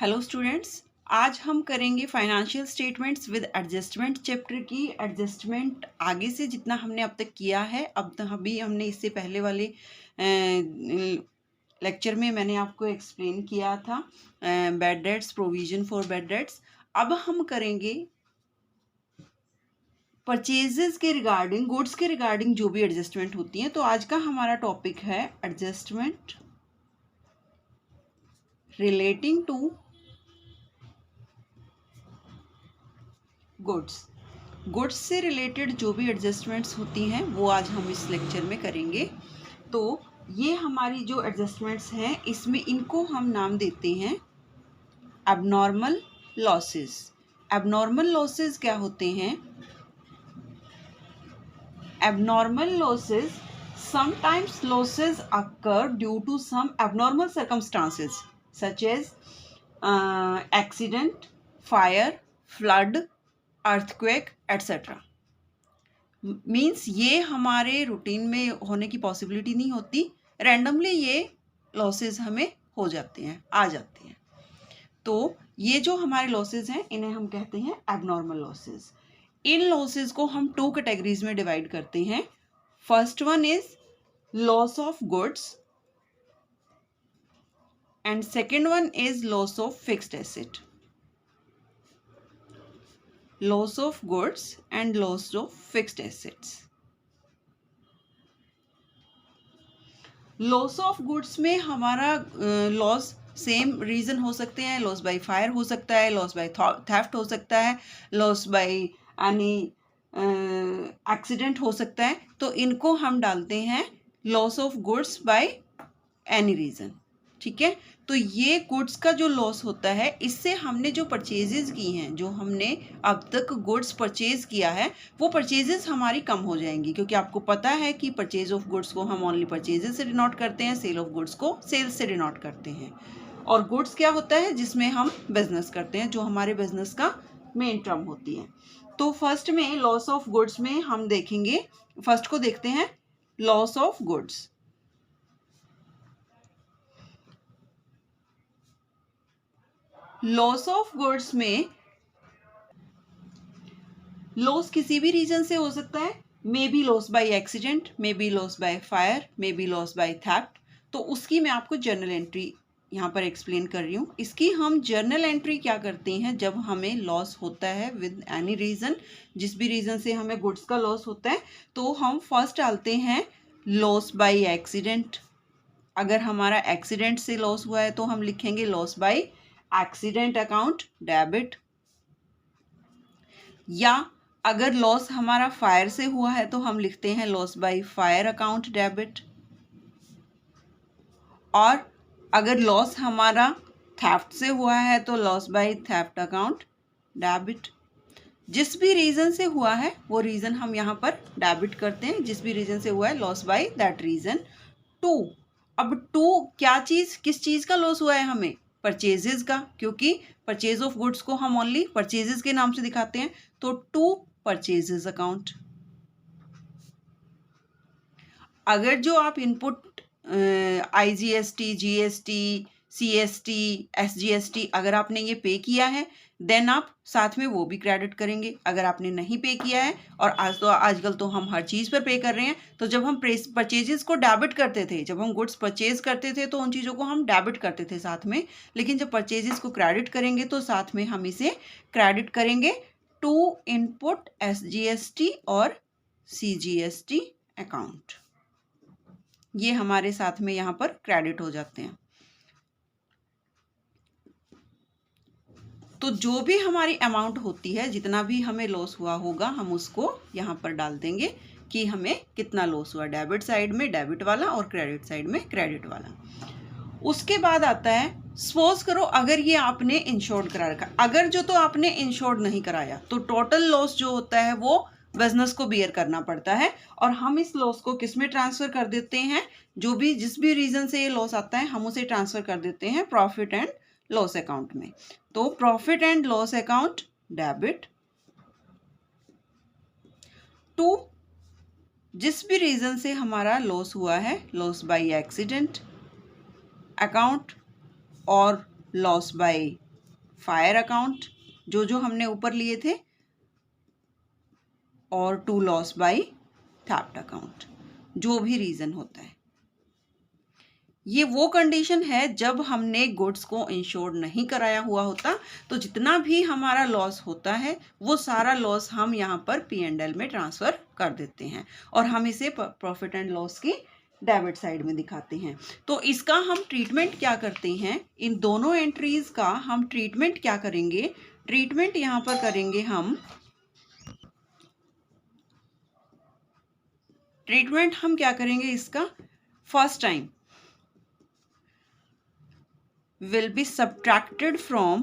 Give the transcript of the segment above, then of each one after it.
Hello students, आज हम करेंगे financial statements with adjustment chapter की एडजस्टमेंट। आगे से जितना हमने अब तक किया है, अभी हमने इससे पहले वाले लेक्चर में मैंने आपको एक्सप्लेन किया था bad debts, provision for bad debts. अब हम करेंगे परचेजेस के रिगार्डिंग, गुड्स के रिगार्डिंग जो भी एडजस्टमेंट होती हैं। तो आज का हमारा टॉपिक है एडजस्टमेंट रिलेटिंग टू गुड्स से रिलेटेड जो भी एडजस्टमेंट्स होती हैं वो आज हम इस लेक्चर में करेंगे। तो ये हमारी जो एडजस्टमेंट्स हैं, इसमें इनको हम नाम देते हैं एबनॉर्मल लॉसेस। एबनॉर्मल लॉसेस क्या होते हैं? Abnormal losses, sometimes losses occur due to some abnormal circumstances such as accident, fire, flood, earthquake etcetera. Means ये हमारे रूटीन में होने की पॉसिबिलिटी नहीं होती, रैंडमली ये लॉसेस हमें हो जाते हैं, आ जाते हैं। तो ये जो हमारे लॉसेस हैं इन्हें हम कहते हैं एबनॉर्मल लॉसेस। इन लॉसेस को हम 2 कैटेगरीज में डिवाइड करते हैं। First one is loss of goods and second one is loss of fixed asset. Loss of goods and loss of fixed assets. Loss of goods में हमारा लॉस सेम रीजन हो सकते हैं। लॉस बाय फायर हो सकता है, loss by theft हो सकता है, लॉस बाय एनी एक्सीडेंट हो सकता है। तो इनको हम डालते हैं loss of goods by any reason. ठीक है, तो ये गुड्स का जो लॉस होता है, इससे हमने जो परचेजेस की हैं, जो हमने अब तक गुड्स परचेज किया है, वो परचेजेस हमारी कम हो जाएंगी। क्योंकि आपको पता है कि परचेज ऑफ गुड्स को हम ओनली परचेजेस से डिनोट करते हैं, सेल ऑफ गुड्स को सेल्स से डिनोट करते हैं। और गुड्स क्या होता है? जिसमें हम बिजनेस करते हैं, जो हमारे बिजनेस का मेन टर्म होती है। तो फर्स्ट में लॉस ऑफ गुड्स में हम देखेंगे, फर्स्ट को देखते हैं, loss of goods. Loss of goods में लॉस किसी भी रीजन से हो सकता है। May be loss by accident, may be loss by fire, may be loss by theft. तो उसकी मैं आपको जर्नल एंट्री यहाँ पर एक्सप्लेन कर रही हूँ। इसकी हम जर्नल एंट्री क्या करते हैं? जब हमें लॉस होता है विद एनी रीजन, जिस भी रीजन से हमें गुड्स का लॉस होता है, तो हम फर्स्ट डालते हैं लॉस बाय एक्सीडेंट। अगर हमारा एक्सीडेंट से लॉस हुआ है तो हम लिखेंगे loss by accident account debit. या अगर लॉस हमारा फायर से हुआ है तो हम लिखते हैं loss by fire account debit. और अगर लॉस हमारा थेफ्ट से हुआ है तो loss by theft account debit. जिस भी रीजन से हुआ है वो रीजन हम यहाँ पर डेबिट करते हैं। जिस भी रीजन से हुआ है, लॉस बाय दैट रीजन। 2, अब 2 क्या चीज, किस चीज का लॉस हुआ है हमें? परचेजेस का, क्योंकि परचेज ऑफ गुड्स को हम ओनली परचेजेस के नाम से दिखाते हैं। तो 2 परचेजेस अकाउंट। अगर जो आप input IGST, GST, CST, SGST अगर आपने ये पे किया है, देन आप साथ में वो भी क्रेडिट करेंगे। अगर आपने नहीं पे किया है, और आजकल तो हम हर चीज़ पर पे कर रहे हैं, तो जब हम परचेजेस को डेबिट करते थे, जब हम गुड्स परचेज करते थे, तो उन चीज़ों को हम डेबिट करते थे साथ में। लेकिन जब परचेजेस को क्रेडिट करेंगे तो साथ में हम इसे क्रेडिट करेंगे टू इनपुट SGST और CGST अकाउंट। ये हमारे साथ में यहाँ पर क्रेडिट हो जाते हैं। तो जो भी हमारी अमाउंट होती है, जितना भी हमें लॉस हुआ होगा, हम उसको यहाँ पर डाल देंगे कि हमें कितना लॉस हुआ। डेबिट साइड में डेबिट वाला और क्रेडिट साइड में क्रेडिट वाला। उसके बाद आता है, सपोज करो अगर ये आपने इंश्योर्ड करा रखा, अगर जो तो आपने इंश्योर्ड नहीं कराया, तो टोटल लॉस जो होता है वो बिजनेस को बियर करना पड़ता है। और हम इस लॉस को किस में ट्रांसफर कर देते हैं? जो भी जिस भी रीजन से ये लॉस आता है, हम उसे ट्रांसफर कर देते हैं प्रॉफिट एंड लॉस अकाउंट में। तो profit and loss account debit. 2, जिस भी रीजन से हमारा लॉस हुआ है, लॉस बाय एक्सीडेंट अकाउंट और लॉस बाय फायर अकाउंट जो जो हमने ऊपर लिए थे, और to loss by theft account, जो भी रीज़न होता है। ये वो कंडीशन है जब हमने गुड्स को इंश्योर्ड नहीं कराया हुआ होता, तो जितना भी हमारा लॉस होता है वो सारा लॉस हम यहाँ पर P&L में ट्रांसफ़र कर देते हैं और हम इसे प्रॉफिट एंड लॉस की डेबिट साइड में दिखाते हैं। तो इसका हम ट्रीटमेंट क्या करते हैं, इन दोनों एंट्रीज का हम ट्रीटमेंट क्या करेंगे, ट्रीटमेंट यहाँ पर करेंगे हम, ट्रीटमेंट हम क्या करेंगे इसका, first time will be subtracted from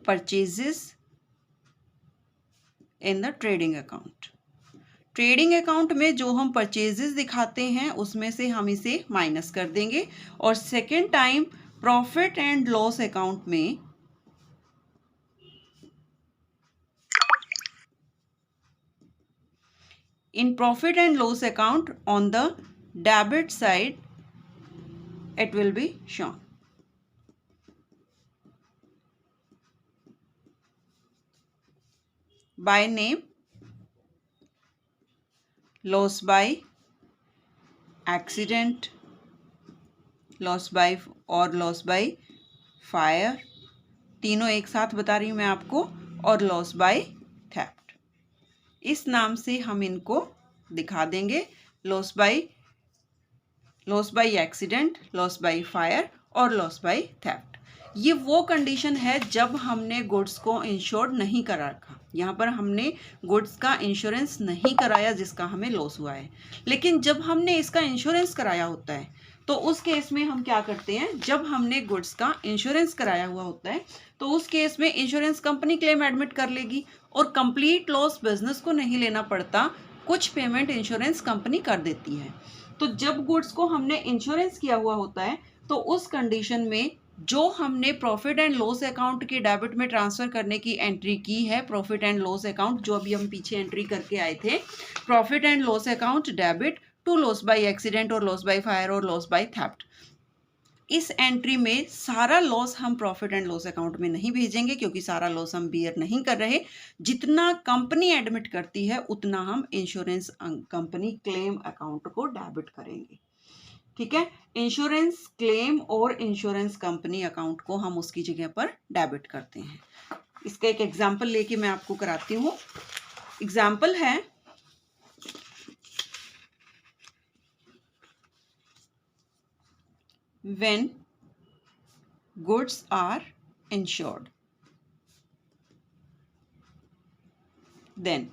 purchases in the trading account। Trading account में जो हम परचेजेस दिखाते हैं उसमें से हम इसे माइनस कर देंगे, और second time profit and loss account में in profit and loss account on the debit side it will be shown। by name, loss by accident, loss by और loss by fire, तीनों एक साथ बता रही हूँ मैं आपको, और loss by theft। इस नाम से हम इनको दिखा देंगे, loss by accident, loss by fire और लॉस बाय थेफ्ट। ये वो कंडीशन है जब हमने गुड्स को इंश्योर्ड नहीं करा रखा, यहाँ पर हमने गुड्स का इंश्योरेंस नहीं कराया जिसका हमें लॉस हुआ है। लेकिन जब हमने इसका इंश्योरेंस कराया होता है तो उस केस में हम क्या करते हैं, जब हमने गुड्स का इंश्योरेंस कराया हुआ होता है तो उस केस में इंश्योरेंस कंपनी क्लेम एडमिट कर लेगी और कंप्लीट लॉस बिजनेस को नहीं लेना पड़ता, कुछ पेमेंट इंश्योरेंस कंपनी कर देती है। तो जब गुड्स को हमने इंश्योरेंस किया हुआ होता है तो उस कंडीशन में जो हमने प्रॉफिट एंड लॉस अकाउंट के डेबिट में ट्रांसफर करने की एंट्री की है, प्रॉफिट एंड लॉस अकाउंट जो अभी हम पीछे एंट्री करके आए थे, profit and loss account debit to loss by accident और लॉस बाय फायर और लॉस बाय थेफ्ट, इस एंट्री में सारा लॉस हम प्रॉफिट एंड लॉस अकाउंट में नहीं भेजेंगे क्योंकि सारा लॉस हम बियर नहीं कर रहे। जितना कंपनी एडमिट करती है उतना हम इंश्योरेंस कंपनी क्लेम अकाउंट को डेबिट करेंगे। ठीक है, इंश्योरेंस क्लेम और इंश्योरेंस कंपनी अकाउंट को हम उसकी जगह पर डेबिट करते हैं। इसका एक एग्जाम्पल लेके मैं आपको कराती हूँ। एग्जाम्पल है, when goods are insured, then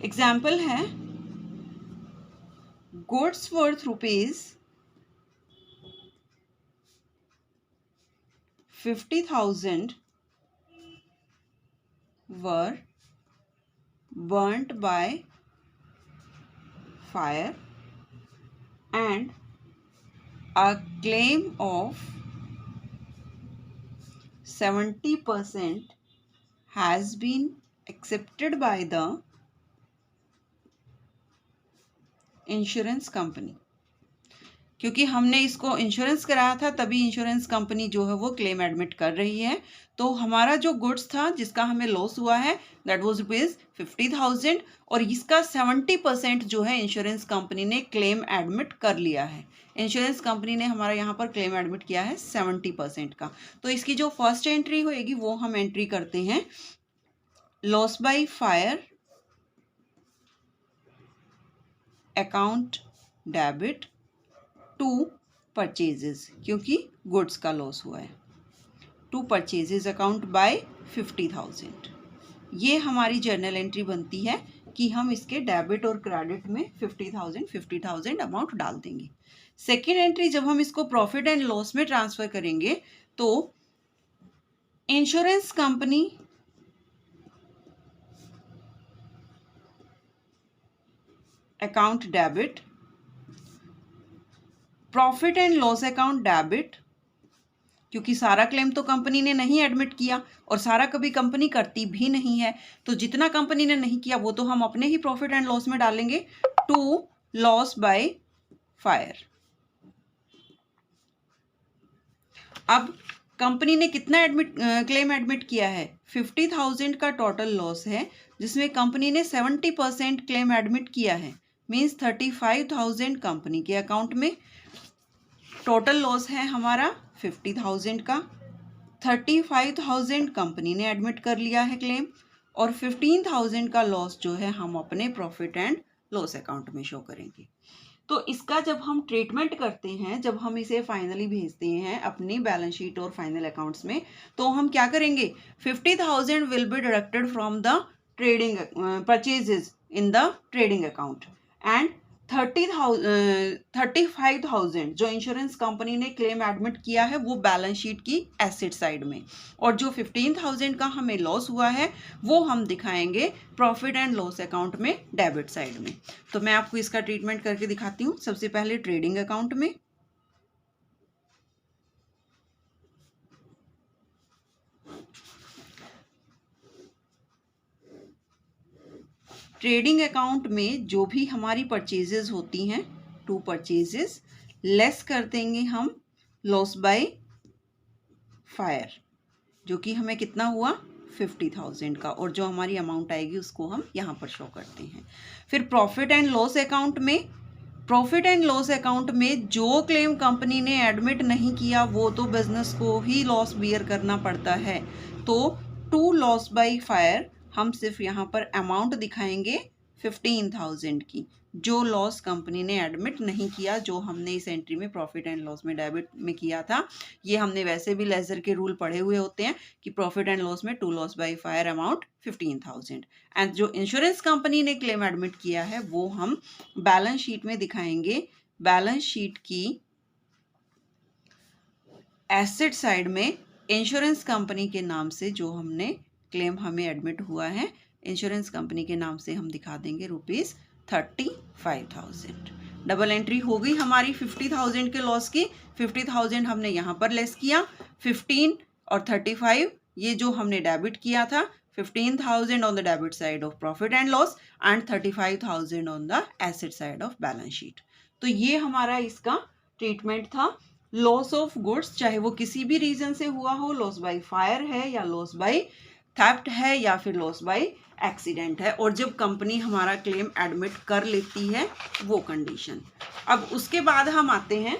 example है, goods worth ₹50,000 were burnt by fire and a claim of 70% has been accepted by the insurance company. क्योंकि हमने इसको इंश्योरेंस कराया था तभी इंश्योरेंस कंपनी जो है वो क्लेम एडमिट कर रही है। तो हमारा जो गुड्स था जिसका हमें लॉस हुआ है दैट वाज ₹50,000 और इसका 70% जो है इंश्योरेंस कंपनी ने क्लेम एडमिट कर लिया है। इंश्योरेंस कंपनी ने हमारा यहाँ पर क्लेम एडमिट किया है 70% का। तो इसकी जो फर्स्ट एंट्री होएगी वो हम एंट्री करते हैं loss by fire account debit to purchases, क्योंकि गुड्स का लॉस हुआ है, टू परचेजेस अकाउंट बाय 50,000। ये हमारी जर्नल एंट्री बनती है कि हम इसके डेबिट और क्रेडिट में 50,000 अमाउंट डाल देंगे। सेकेंड एंट्री जब हम इसको प्रॉफिट एंड लॉस में ट्रांसफर करेंगे तो insurance company account debit, profit and loss account debit क्योंकि सारा क्लेम तो कंपनी ने नहीं एडमिट किया और सारा कभी कंपनी करती भी नहीं है। तो जितना कंपनी ने नहीं किया वो तो हम अपने ही प्रॉफिट एंड लॉस में डालेंगे टू लॉस बाय फायर। अब कंपनी ने कितना क्लेम एडमिट किया है? 50,000 का टोटल लॉस है, जिसमें कंपनी ने 70% क्लेम एडमिट किया है, मीन्स 35,000 कंपनी के अकाउंट में। टोटल लॉस है हमारा 50,000 का, 35,000 कंपनी ने एडमिट कर लिया है क्लेम, और 15,000 का लॉस जो है हम अपने प्रॉफिट एंड लॉस अकाउंट में शो करेंगे। तो इसका जब हम ट्रीटमेंट करते हैं, जब हम इसे फाइनली भेजते हैं अपनी बैलेंस शीट और फाइनल अकाउंट्स में, तो हम क्या करेंगे? 50,000 will be deducted from the trading purchases in the trading account, and 35,000 जो इंश्योरेंस कंपनी ने क्लेम एडमिट किया है वो बैलेंस शीट की एसेट साइड में, और जो 15,000 का हमें लॉस हुआ है वो हम दिखाएंगे प्रॉफिट एंड लॉस अकाउंट में डेबिट साइड में। तो मैं आपको इसका ट्रीटमेंट करके दिखाती हूँ। सबसे पहले ट्रेडिंग अकाउंट में, ट्रेडिंग अकाउंट में जो भी हमारी परचेजेस होती हैं, टू परचेजेस लेस कर देंगे हम लॉस बाय फायर, जो कि हमें कितना हुआ? 50,000 का, और जो हमारी अमाउंट आएगी उसको हम यहाँ पर शो करते हैं। फिर प्रॉफिट एंड लॉस अकाउंट में, प्रॉफिट एंड लॉस अकाउंट में जो क्लेम कंपनी ने एडमिट नहीं किया वो तो बिजनेस को ही लॉस बियर करना पड़ता है। तो टू लॉस बाय फायर हम सिर्फ यहाँ पर अमाउंट दिखाएंगे 15,000 की, जो लॉस कंपनी ने एडमिट नहीं किया, जो हमने इस एंट्री में प्रॉफिट एंड लॉस में डेबिट में किया था। ये हमने वैसे भी लेजर के रूल पढ़े हुए होते हैं कि प्रॉफिट एंड लॉस में to loss by fire amount 15,000, and जो इंश्योरेंस कंपनी ने क्लेम एडमिट किया है वो हम बैलेंस शीट में दिखाएंगे, बैलेंस शीट की एसेट साइड में इंश्योरेंस कंपनी के नाम से जो हमने क्लेम हमें एडमिट हुआ है, इंश्योरेंस कंपनी के नाम से हम दिखा देंगे ₹35,000। डबल एंट्री हो गई हमारी 50,000 के लॉस की। 50,000 हमने यहाँ पर लेस किया, 15 और 35 ये जो हमने डेबिट किया था, 15,000 on the debit side of profit and loss and 35,000 on the asset side of balance sheet. तो ये हमारा इसका ट्रीटमेंट था। लॉस ऑफ गुड्स चाहे वो किसी भी रीजन से हुआ हो, लॉस बाय फायर है या लॉस बाय थेफ्ट है या फिर लॉस बाय एक्सीडेंट है, और जब कंपनी हमारा क्लेम एडमिट कर लेती है वो कंडीशन। अब उसके बाद हम आते हैं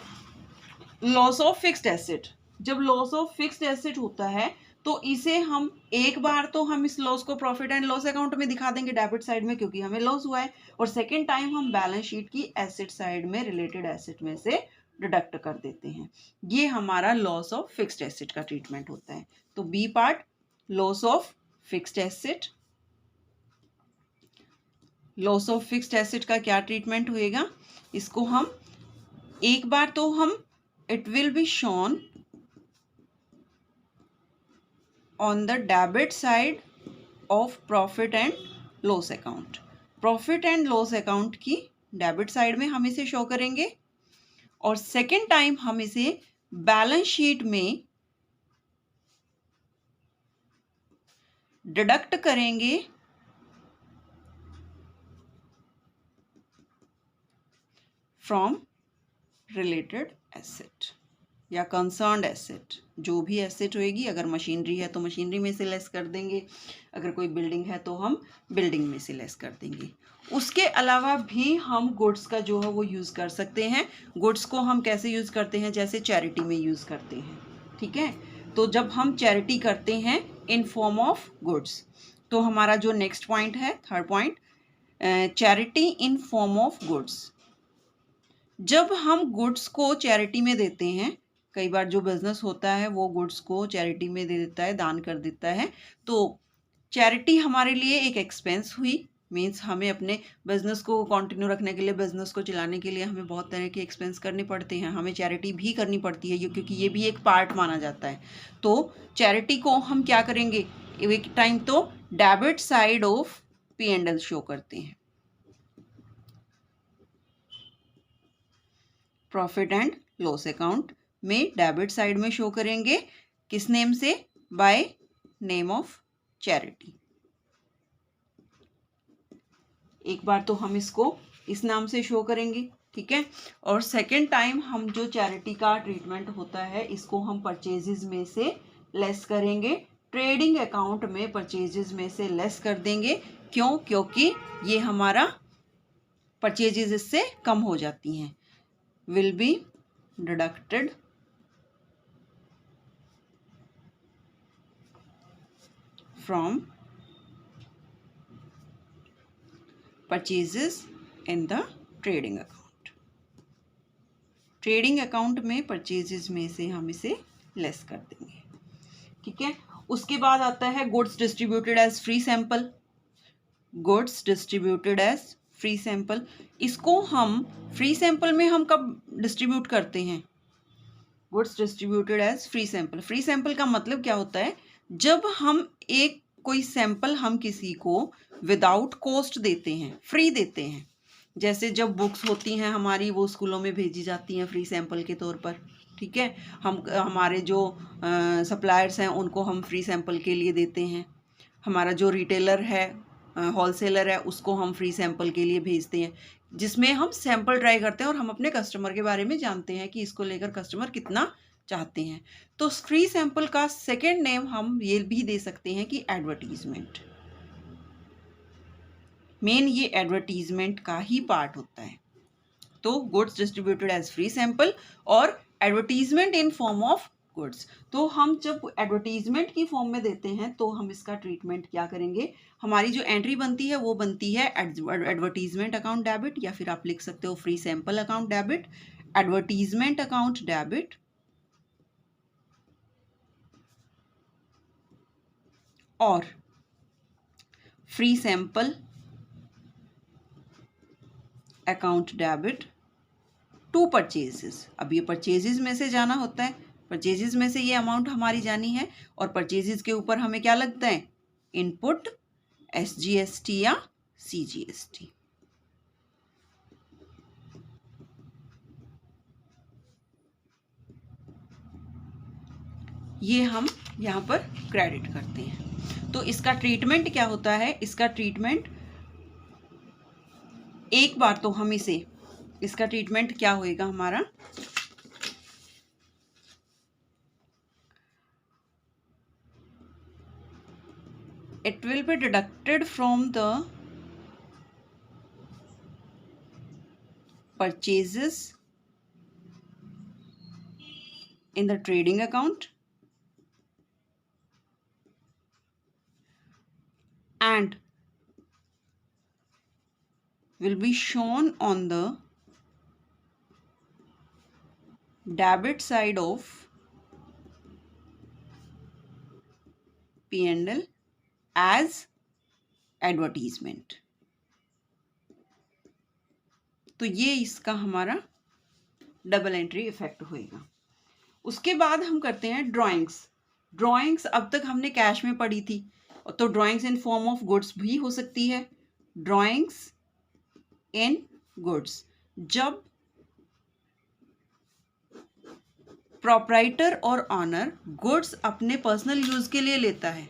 लॉस ऑफ फिक्स्ड एसेट। जब लॉस ऑफ फिक्स्ड एसेट होता है तो इसे हम एक बार तो हम इस लॉस को प्रॉफिट एंड लॉस अकाउंट में दिखा देंगे डेबिट साइड में, क्योंकि हमें लॉस हुआ है, और सेकेंड टाइम हम बैलेंस शीट की एसेट साइड में रिलेटेड एसेट में से डिडक्ट कर देते हैं। ये हमारा लॉस ऑफ फिक्स्ड एसेट का ट्रीटमेंट होता है। तो B part, loss of fixed asset. Loss of fixed asset का क्या ट्रीटमेंट होएगा? इसको हम एक बार तो हम it will be shown on the debit side of profit and loss account. Profit and loss account की डेबिट साइड में हम इसे शो करेंगे, और सेकेंड टाइम हम इसे बैलेंस शीट में डिडक्ट करेंगे फ्रॉम रिलेटेड एसेट या कंसर्न्ड एसेट। जो भी एसेट होएगी, अगर मशीनरी है तो मशीनरी में से लेस कर देंगे, अगर कोई बिल्डिंग है तो हम बिल्डिंग में से लेस कर देंगे। उसके अलावा भी हम गुड्स का जो है वो यूज़ कर सकते हैं। गुड्स को हम कैसे यूज़ करते हैं? जैसे चैरिटी में यूज़ करते हैं, ठीक है। तो जब हम चैरिटी करते हैं इन फॉर्म ऑफ गुड्स, तो हमारा जो नेक्स्ट पॉइंट है, third point, charity in form of goods. जब हम गुड्स को चैरिटी में देते हैं, कई बार जो बिजनेस होता है वो गुड्स को चैरिटी में दे देता है, दान कर देता है, तो चैरिटी हमारे लिए एक एक्सपेंस हुई। मीन्स हमें अपने बिजनेस को कंटिन्यू रखने के लिए, बिजनेस को चलाने के लिए हमें बहुत तरह के एक्सपेंस करने पड़ते हैं, हमें चैरिटी भी करनी पड़ती है क्योंकि ये भी एक पार्ट माना जाता है। तो चैरिटी को हम क्या करेंगे? एक टाइम तो debit side of P&L show करते हैं, प्रॉफिट एंड लॉस अकाउंट, में डेबिट साइड में शो करेंगे। किस नेम से? By name of charity. एक बार तो हम इसको इस नाम से शो करेंगे, ठीक है। और सेकेंड टाइम हम जो चैरिटी का ट्रीटमेंट होता है इसको हम परचेजेस में से लेस करेंगे, ट्रेडिंग अकाउंट में परचेजेस में से लेस कर देंगे। क्यों? क्योंकि ये हमारा परचेजेस इससे कम हो जाती हैं। Will be deducted from purchases in the trading account. Trading account में परचेजेस में से हम इसे लेस कर देंगे, ठीक है। उसके बाद आता है goods distributed as free sample. Goods distributed as free sample, इसको हम फ्री सैंपल में हम कब डिस्ट्रीब्यूट करते हैं? Goods distributed as free sample. Free sample का मतलब क्या होता है? जब हम एक कोई सैंपल हम किसी को विदाउट कॉस्ट देते हैं, फ्री देते हैं। जैसे जब बुक्स होती हैं हमारी, वो स्कूलों में भेजी जाती हैं फ्री सैंपल के तौर पर, ठीक है। हम हमारे जो सप्लायर्स हैं उनको हम फ्री सैंपल के लिए देते हैं। हमारा जो रिटेलर है, होलसेलर है, उसको हम फ्री सैंपल के लिए भेजते हैं, जिसमें हम सैंपल ट्राई करते हैं और हम अपने कस्टमर के बारे में जानते हैं कि इसको लेकर कस्टमर कितना चाहते हैं। तो फ्री सैंपल का सेकेंड नेम हम ये भी दे सकते हैं कि एडवर्टीजमेंट। मेन ये एडवर्टीजमेंट का ही पार्ट होता है। तो goods distributed as free sample और advertisement in form of goods. तो हम जब एडवर्टीजमेंट की फॉर्म में देते हैं तो हम इसका ट्रीटमेंट क्या करेंगे? हमारी जो एंट्री बनती है वो बनती है एडवर्टीजमेंट अकाउंट डेबिट, या फिर आप लिख सकते हो free sample account debit, advertisement account debit और free sample account debit to purchases. अब ये परचेजेस में से जाना होता है, परचेजेस में से ये अमाउंट हमारी जानी है और परचेजेस के ऊपर हमें क्या लगता है? इनपुट, SGST या CGST। ये हम यहाँ पर क्रेडिट करते हैं। तो इसका ट्रीटमेंट क्या होता है? इसका ट्रीटमेंट एक बार तो हम इसका ट्रीटमेंट क्या होएगा हमारा? It will be deducted from the purchases in the trading account and will be shown on the debit side of P&L as advertisement। तो ये इसका हमारा डबल एंट्री इफेक्ट होएगा। उसके बाद हम करते हैं ड्राइंग्स। ड्राइंग्स अब तक हमने कैश में पढ़ी थी, तो drawings in form of goods भी हो सकती है। ड्राइंग्स इन गुड्स, जब प्रोप्राइटर और ऑनर गुड्स अपने पर्सनल यूज के लिए लेता है,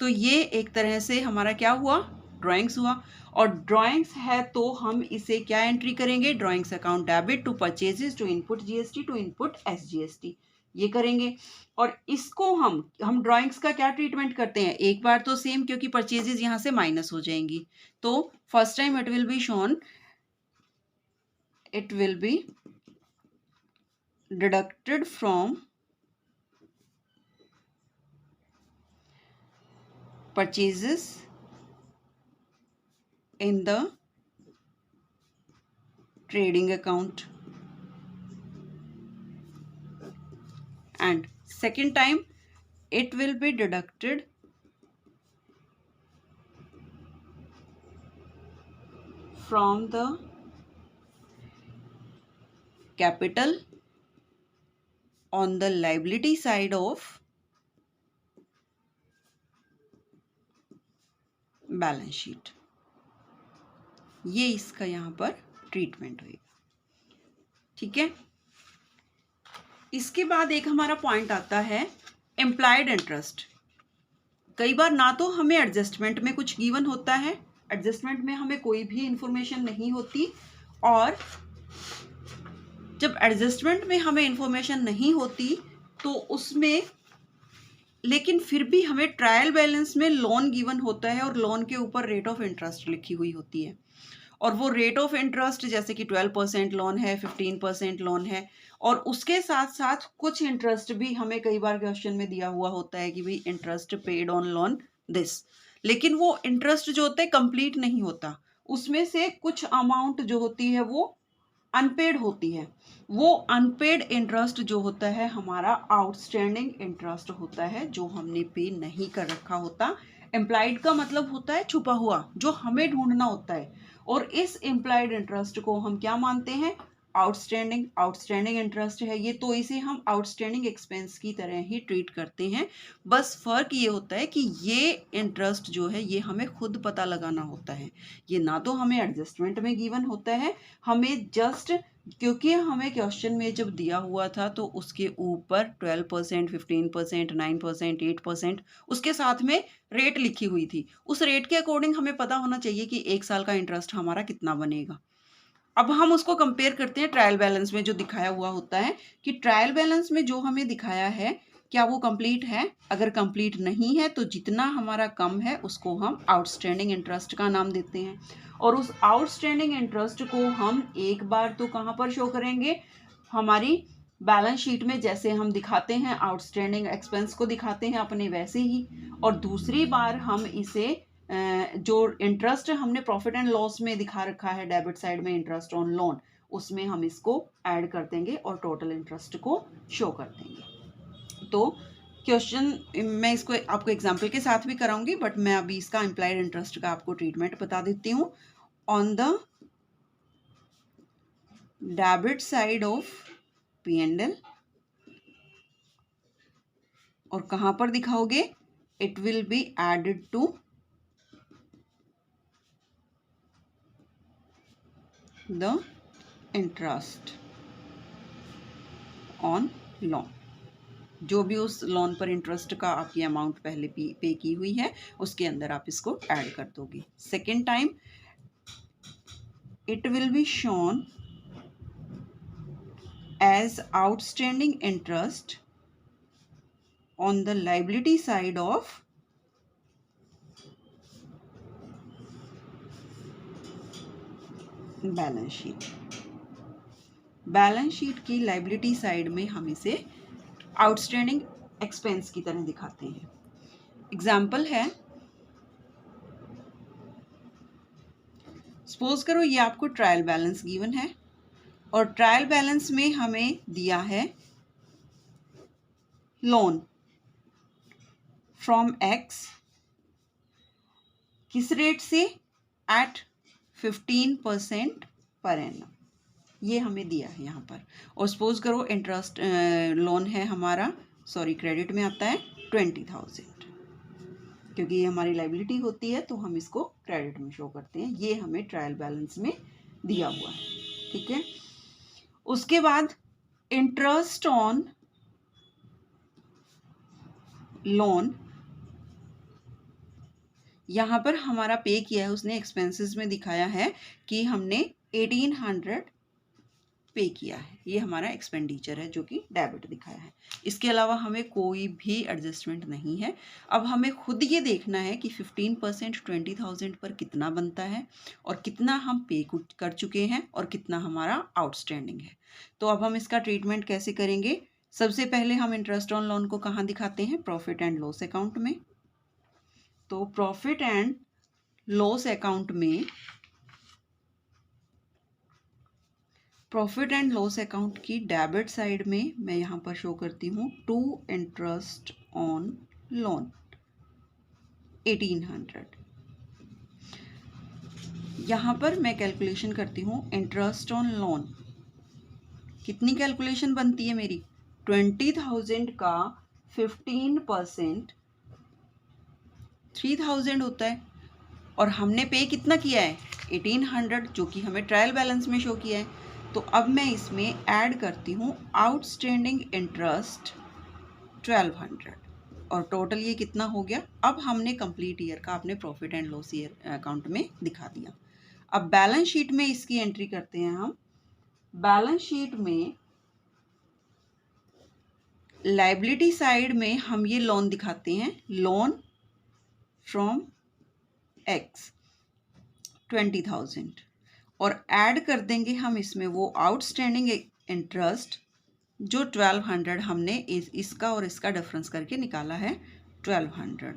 तो ये एक तरह से हमारा क्या हुआ? ड्राइंग्स हुआ। और ड्राइंग्स है तो हम इसे क्या एंट्री करेंगे? Drawings account debit to purchases to input GST to input SGST, ये करेंगे। और इसको हम ड्राइंग्स का क्या ट्रीटमेंट करते हैं? एक बार तो सेम, क्योंकि परचेजेस यहाँ से माइनस हो जाएंगी। तो first time it will be shown, it will B deducted from purchases in the trading account, and second time it will be deducted from the capital on the liability side of balance sheet. ये इसका यहाँ पर treatment होगा, ठीक है। इसके बाद एक हमारा पॉइंट आता है एम्प्लॉयड इंटरेस्ट। कई बार ना तो हमें एडजस्टमेंट में कुछ गिवन होता है, एडजस्टमेंट में हमें कोई भी इंफॉर्मेशन नहीं होती, और जब एडजस्टमेंट में हमें इंफॉर्मेशन नहीं होती तो उसमें लेकिन फिर भी हमें ट्रायल बैलेंस में लोन गिवन होता है और लोन के ऊपर रेट ऑफ इंटरेस्ट लिखी हुई होती है, और वो रेट ऑफ इंटरेस्ट जैसे कि 12% लोन है, 15% लोन है, और उसके साथ साथ कुछ इंटरेस्ट भी हमें कई बार क्वेश्चन में दिया हुआ होता है कि भाई interest paid on loan this, लेकिन वो इंटरेस्ट जो होता है कंप्लीट नहीं होता, उसमें से कुछ अमाउंट जो होती है वो अनपेड होती है। वो अनपेड इंटरेस्ट जो होता है हमारा आउटस्टैंडिंग इंटरेस्ट होता है, जो हमने पे नहीं कर रखा होता। एम्प्लॉयड का मतलब होता है छुपा हुआ, जो हमें ढूंढना होता है, और इस एम्प्लॉयड इंटरेस्ट को हम क्या मानते हैं? आउटस्टैंडिंग इंटरेस्ट है ये, तो इसे हम आउटस्टैंडिंग एक्सपेंस की तरह ही ट्रीट करते हैं। बस फर्क ये होता है कि ये इंटरेस्ट जो है ये हमें खुद पता लगाना होता है, ये ना तो हमें एडजस्टमेंट में गिवन होता है, हमें जस्ट क्योंकि हमें क्वेश्चन में जब दिया हुआ था तो उसके ऊपर 12%, 15%, 9%, 8% उसके साथ में रेट लिखी हुई थी, उस रेट के अकॉर्डिंग हमें पता होना चाहिए कि एक साल का इंटरेस्ट हमारा कितना बनेगा। अब हम उसको कंपेयर करते हैं ट्रायल बैलेंस में जो दिखाया हुआ होता है कि ट्रायल बैलेंस में जो हमें दिखाया है क्या वो कंप्लीट है। अगर कंप्लीट नहीं है तो जितना हमारा कम है उसको हम आउटस्टैंडिंग इंटरेस्ट का नाम देते हैं, और उस आउटस्टैंडिंग इंटरेस्ट को हम एक बार तो कहाँ पर शो करेंगे? हमारी बैलेंस शीट में, जैसे हम दिखाते हैं आउटस्टैंडिंग एक्सपेंस को दिखाते हैं अपने वैसे ही, और दूसरी बार हम इसे जो इंटरेस्ट हमने प्रॉफिट एंड लॉस में दिखा रखा है डेबिट साइड में इंटरेस्ट ऑन लोन, उसमें हम इसको ऐड कर देंगे और टोटल इंटरेस्ट को शो कर देंगे। तो क्वेश्चन मैं इसको आपको एग्जांपल के साथ भी कराऊंगी, बट मैं अभी इसका एम्प्लॉयड इंटरेस्ट का आपको ट्रीटमेंट बता देती हूँ। On the debit side of P&L, और कहाँ पर दिखाओगे? It will be added to the interest on loan. जो भी उस लोन पर इंटरेस्ट का आपकी अमाउंट पहले पे की हुई है उसके अंदर आप इसको ऐड कर दोगे। Second time it will be shown as outstanding interest on the liability side of balance sheet. Balance sheet की लायबिलिटी साइड में हम इसे आउटस्टैंडिंग एक्सपेंस की तरह दिखाते हैं। एग्जाम्पल है, सपोज करो ये आपको ट्रायल बैलेंस गिवन है, और ट्रायल बैलेंस में हमें दिया है लोन फ्रॉम एक्स, किस रेट से? एट 15% पर एनम, ये हमें दिया है यहाँ पर। और सपोज करो इंटरेस्ट लोन है हमारा, सॉरी क्रेडिट में आता है 20,000, क्योंकि ये हमारी लायबिलिटी होती है तो हम इसको क्रेडिट में शो करते हैं। ये हमें ट्रायल बैलेंस में दिया हुआ है, ठीक है। उसके बाद इंटरेस्ट ऑन लोन, यहाँ पर हमारा पे किया है उसने, एक्सपेंसेस में दिखाया है कि हमने 1800 पे किया है, ये हमारा एक्सपेंडिचर है जो कि डेबिट दिखाया है। इसके अलावा हमें कोई भी एडजस्टमेंट नहीं है। अब हमें खुद ये देखना है कि 15% 20,000 पर कितना बनता है, और कितना हम पे कर चुके हैं, और कितना हमारा आउटस्टैंडिंग है। तो अब हम इसका ट्रीटमेंट कैसे करेंगे? सबसे पहले हम इंटरेस्ट ऑन लोन को कहाँ दिखाते हैं? प्रॉफिट एंड लॉस अकाउंट में। तो प्रॉफिट एंड लॉस अकाउंट में, प्रॉफिट एंड लॉस अकाउंट की डेबिट साइड में मैं यहाँ पर शो करती हूँ टू इंटरेस्ट ऑन लोन 1800। यहाँ पर मैं कैलकुलेशन करती हूँ इंटरेस्ट ऑन लोन, कितनी कैलकुलेशन बनती है मेरी? 20,000 का 15% 3,000 होता है, और हमने पे कितना किया है? 1800, जो कि हमें ट्रायल बैलेंस में शो किया है। तो अब मैं इसमें ऐड करती हूँ आउटस्टैंडिंग इंटरेस्ट 1200 और टोटल ये कितना हो गया। अब हमने कंप्लीट ईयर का अपने profit and loss year account में दिखा दिया। अब बैलेंस शीट में इसकी एंट्री करते हैं हम। बैलेंस शीट में लायबिलिटी साइड में हम ये लोन दिखाते हैं, लोन फ्रॉम एक्स 20,000 और ऐड कर देंगे हम इसमें वो आउटस्टैंडिंग इंटरेस्ट जो 1200 हमने इसका और इसका डिफरेंस करके निकाला है 1200।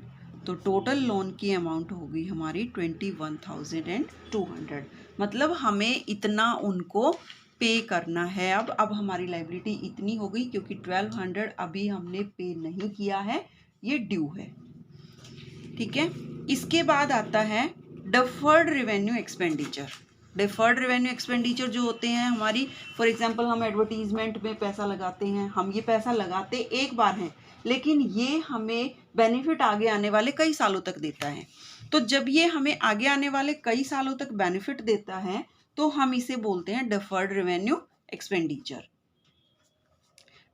तो टोटल लोन की अमाउंट होगी हमारी 21,200। मतलब हमें इतना उनको पे करना है। अब हमारी लायबिलिटी इतनी हो गई क्योंकि 1200 अभी हमने पे नहीं किया है, ये ड्यू है। ठीक है, इसके बाद आता है deferred revenue expenditure. Deferred revenue expenditure जो होते हैं हमारी, फॉर एग्जांपल हम एडवर्टीजमेंट में पैसा लगाते हैं, हम ये पैसा लगाते एक बार हैं लेकिन ये हमें बेनिफिट आगे आने वाले कई सालों तक देता है। तो जब ये हमें आगे आने वाले कई सालों तक बेनिफिट देता है तो हम इसे बोलते हैं डिफर्ड रेवेन्यू एक्सपेंडिचर।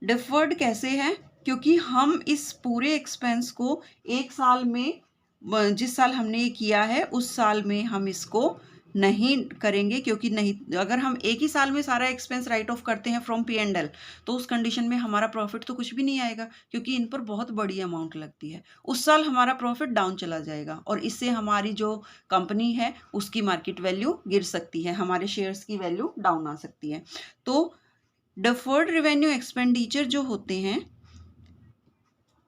डिफर्ड कैसे है? क्योंकि हम इस पूरे एक्सपेंस को एक साल में, जिस साल हमने ये किया है उस साल में हम इसको नहीं करेंगे, क्योंकि नहीं, अगर हम एक ही साल में सारा एक्सपेंस राइट ऑफ करते हैं फ्रॉम पी एंड एल तो उस कंडीशन में हमारा प्रॉफिट तो कुछ भी नहीं आएगा, क्योंकि इन पर बहुत बड़ी अमाउंट लगती है। उस साल हमारा प्रॉफिट डाउन चला जाएगा और इससे हमारी जो कंपनी है उसकी मार्केट वैल्यू गिर सकती है, हमारे शेयर्स की वैल्यू डाउन आ सकती है। तो डिफर्ड रेवेन्यू एक्सपेंडिचर जो होते हैं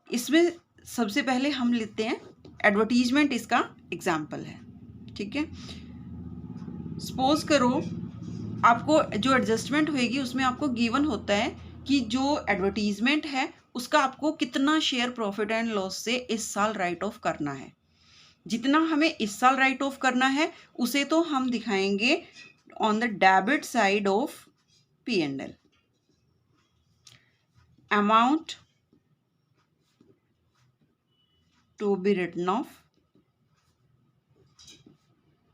इसमें सबसे पहले हम लेते हैं एडवर्टीजमेंट, इसका एग्जाम्पल है। ठीक है, सपोज करो आपको जो एडजस्टमेंट होएगी उसमें आपको गिवन होता है कि जो एडवर्टीजमेंट है उसका आपको कितना शेयर प्रॉफिट एंड लॉस से इस साल राइट ऑफ करना है। जितना हमें इस साल राइट ऑफ करना है उसे तो हम दिखाएंगे on the debit side of P and L. Amount to be written off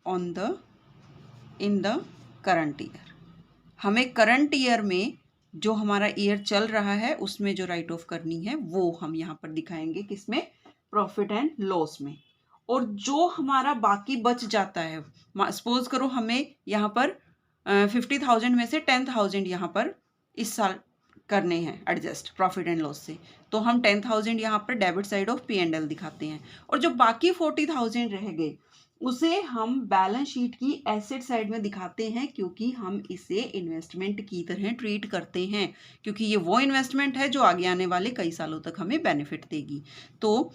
on the in the current year। हमें करंट ईयर में जो हमारा ईयर चल रहा है उसमें जो राइट ऑफ करनी है वो हम यहाँ पर दिखाएंगे, किसमें? प्रॉफिट एंड लॉस में। और जो हमारा बाकी बच जाता है, सपोज करो हमें यहाँ पर 50,000 में से 10,000 यहाँ पर इस साल करने हैं एडजस्ट प्रॉफिट एंड लॉस से, तो हम 10,000 यहाँ पर debit side of P and L दिखाते हैं। और जो बाकी 40,000 रह गए उसे हम बैलेंस शीट की एसेट साइड में दिखाते हैं, क्योंकि हम इसे इन्वेस्टमेंट की तरह ट्रीट करते हैं, क्योंकि ये वो इन्वेस्टमेंट है जो आगे आने वाले कई सालों तक हमें बेनिफिट देगी। तो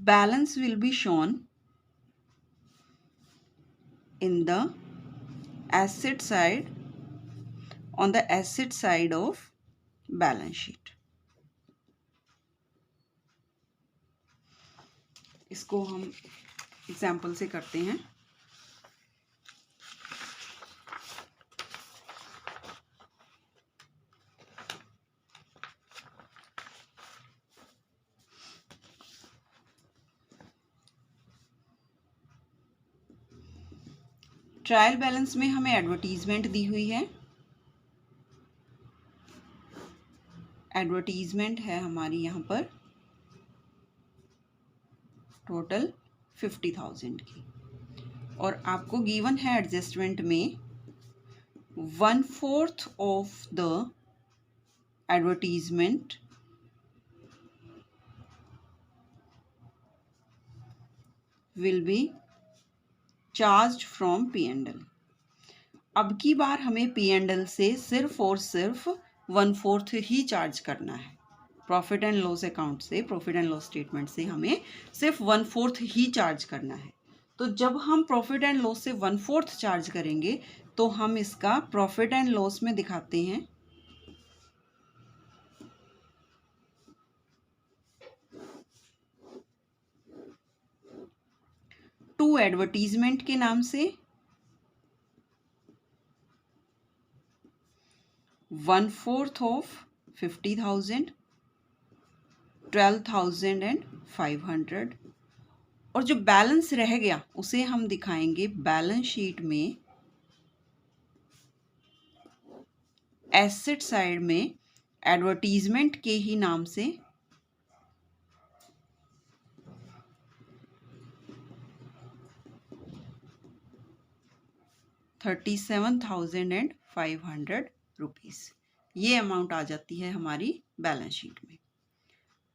balance will be shown in the asset side, on the asset side of balance sheet। इसको हम एग्जाम्पल से करते हैं। ट्रायल बैलेंस में हमें एडवर्टीजमेंट दी हुई है। एडवर्टीजमेंट है हमारी यहाँ पर टोटल 50,000 की, और आपको गिवन है एडजस्टमेंट में 1/4 of the advertisement will be charge from P and L. अब की बार हमें पी एंड एल से सिर्फ और सिर्फ 1/4 ही चार्ज करना है। प्रॉफिट एंड लॉस अकाउंट से, प्रॉफिट एंड लॉस स्टेटमेंट से हमें सिर्फ 1/4 ही चार्ज करना है। तो जब हम प्रॉफिट एंड लॉस से 1/4 चार्ज करेंगे तो हम इसका प्रॉफिट एंड लॉस में दिखाते हैं टू एडवर्टीजमेंट के नाम से 1/4 ऑफ 50,000 12,500 और जो बैलेंस रह गया उसे हम दिखाएंगे बैलेंस शीट में एसेट साइड में एडवर्टीजमेंट के ही नाम से ₹37,500 ये अमाउंट आ जाती है हमारी बैलेंस शीट में।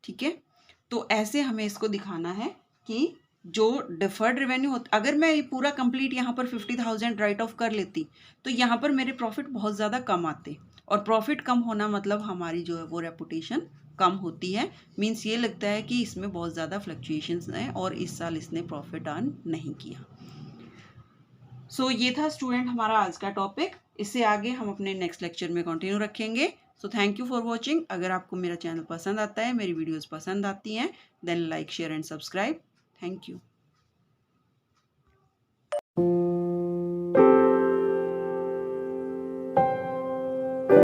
ठीक है, तो ऐसे हमें इसको दिखाना है कि जो डिफर्ड रेवेन्यू होता, अगर मैं ये पूरा कंप्लीट यहाँ पर 50,000 राइट ऑफ कर लेती तो यहाँ पर मेरे प्रॉफिट बहुत ज़्यादा कम आते, और प्रॉफिट कम होना मतलब हमारी जो है वो रेपुटेशन कम होती है। मीन्स ये लगता है कि इसमें बहुत ज़्यादा फ्लक्चुएशंस हैं और इस साल इसने प्रॉफिट अर्न नहीं किया। सो ये था स्टूडेंट हमारा आज का टॉपिक। इससे आगे हम अपने नेक्स्ट लेक्चर में कंटिन्यू रखेंगे। So thank you for watching. अगर आपको मेरा चैनल पसंद आता है, मेरी वीडियोस पसंद आती हैं, then like share and subscribe. Thank you.